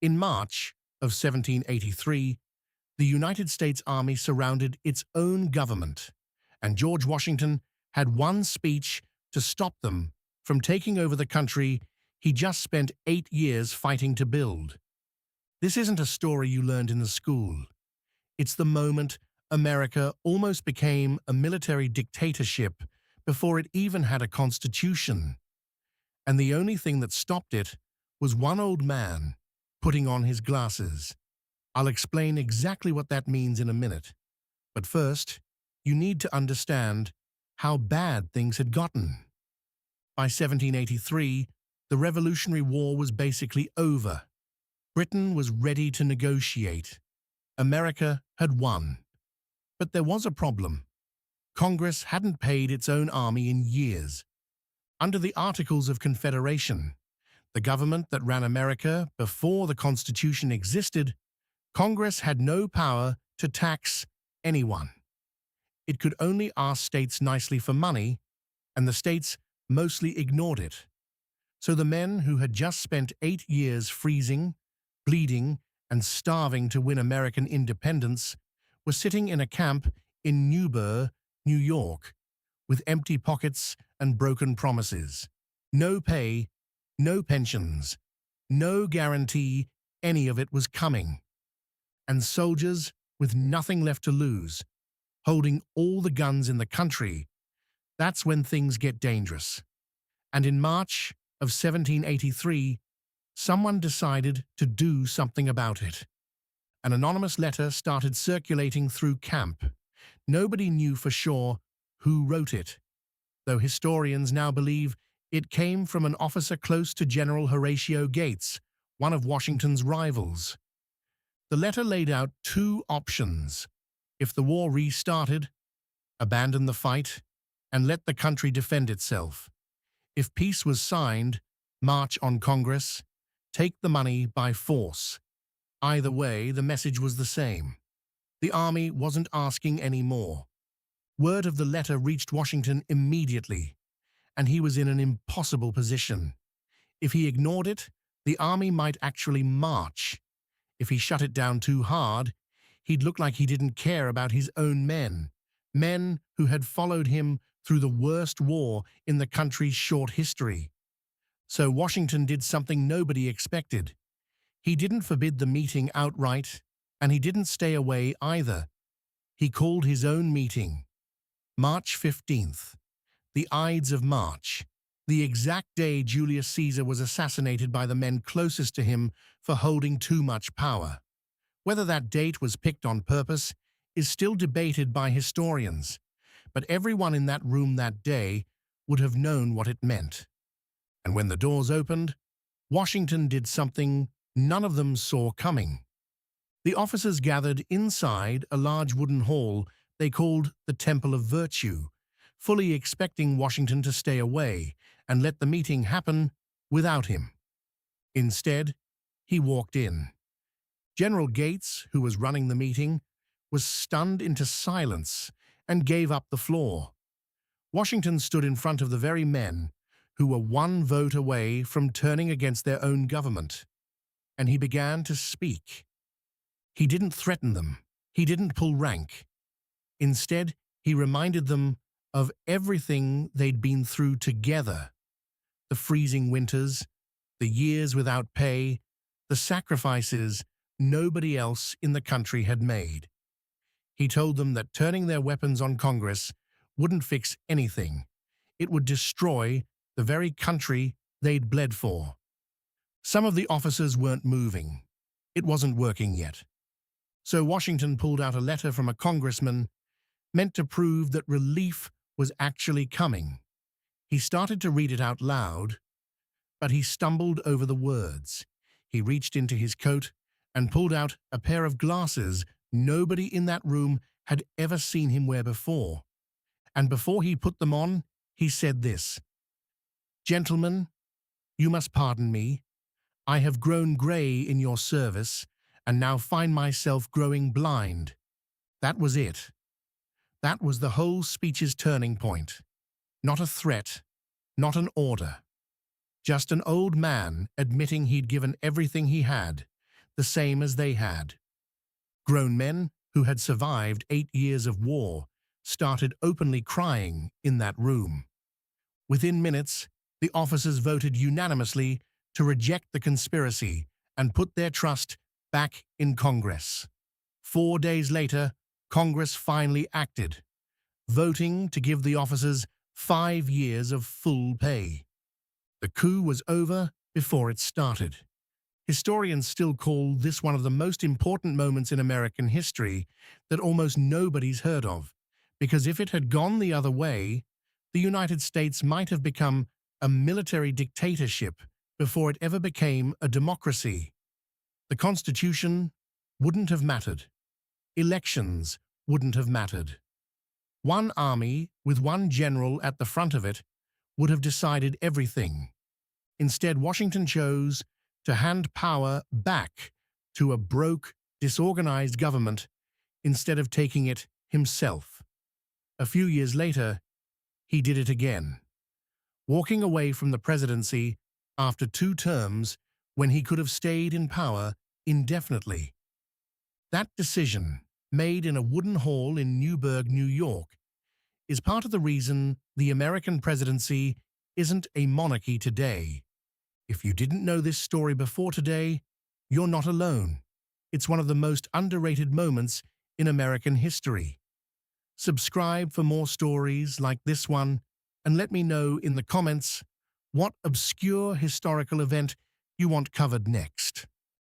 In March of 1783, the United States Army surrounded its own government, and George Washington had one speech to stop them from taking over the country he just spent 8 years fighting to build. This isn't a story you learned in the school. It's the moment America almost became a military dictatorship before it even had a constitution. And the only thing that stopped it was one old man putting on his glasses. I'll explain exactly what that means in a minute. But first, you need to understand how bad things had gotten. By 1783, the Revolutionary War was basically over. Britain was ready to negotiate. America had won. But there was a problem. Congress hadn't paid its own army in years. Under the Articles of Confederation, the government that ran America before the Constitution existed, Congress had no power to tax anyone. It could only ask states nicely for money, and the states mostly ignored it. So the men who had just spent 8 years freezing, bleeding, and starving to win American independence were sitting in a camp in Newburgh, New York, with empty pockets and broken promises. No pay, no pensions, no guarantee any of it was coming. And soldiers with nothing left to lose, holding all the guns in the country, that's when things get dangerous. And in March of 1783, someone decided to do something about it. An anonymous letter started circulating through camp. Nobody knew for sure who wrote it, though historians now believe it came from an officer close to General Horatio Gates, one of Washington's rivals. The letter laid out 2 options. If the war restarted, abandon the fight and let the country defend itself. If peace was signed, march on Congress, take the money by force. Either way, the message was the same. The army wasn't asking any more. Word of the letter reached Washington immediately, and he was in an impossible position. If he ignored it, the army might actually march. If he shut it down too hard, he'd look like he didn't care about his own men who had followed him through the worst war in the country's short history. So Washington did something nobody expected. He didn't forbid the meeting outright, and he didn't stay away either. He called his own meeting. March 15th, the Ides of March, the exact day Julius Caesar was assassinated by the men closest to him for holding too much power. Whether that date was picked on purpose is still debated by historians, but everyone in that room that day would have known what it meant. And when the doors opened, Washington did something none of them saw coming. The officers gathered inside a large wooden hall they called the Temple of Virtue, fully expecting Washington to stay away and let the meeting happen without him. Instead, he walked in. General Gates, who was running the meeting, was stunned into silence and gave up the floor. Washington stood in front of the very men who were one vote away from turning against their own government, and he began to speak. He didn't threaten them. He didn't pull rank. Instead, he reminded them of everything they'd been through together. The freezing winters, the years without pay, the sacrifices nobody else in the country had made. He told them that turning their weapons on Congress wouldn't fix anything. It would destroy the very country they'd bled for. Some of the officers weren't moving. It wasn't working yet. So Washington pulled out a letter from a congressman meant to prove that relief was actually coming. He started to read it out loud, but he stumbled over the words. He reached into his coat and pulled out a pair of glasses nobody in that room had ever seen him wear before. And before he put them on, he said this: "Gentlemen, you must pardon me. I have grown gray in your service and now find myself growing blind." That was it. That was the whole speech's turning point. Not a threat, not an order. Just an old man admitting he'd given everything he had, the same as they had. Grown men who had survived 8 years of war started openly crying in that room. Within minutes, the officers voted unanimously to reject the conspiracy and put their trust back in Congress. 4 days later, Congress finally acted, voting to give the officers 5 years of full pay. The coup was over before it started. Historians still call this one of the most important moments in American history that almost nobody's heard of, because if it had gone the other way, the United States might have become a military dictatorship before it ever became a democracy. The Constitution wouldn't have mattered. Elections wouldn't have mattered. One army with one general at the front of it would have decided everything. Instead, Washington chose to hand power back to a broke, disorganized government instead of taking it himself. A few years later, he did it again, walking away from the presidency after 2 terms when he could have stayed in power indefinitely. That decision, made in a wooden hall in Newburgh, New York, is part of the reason the American presidency isn't a monarchy today. If you didn't know this story before today, you're not alone. It's one of the most underrated moments in American history. Subscribe for more stories like this one, and let me know in the comments what obscure historical event you want covered next.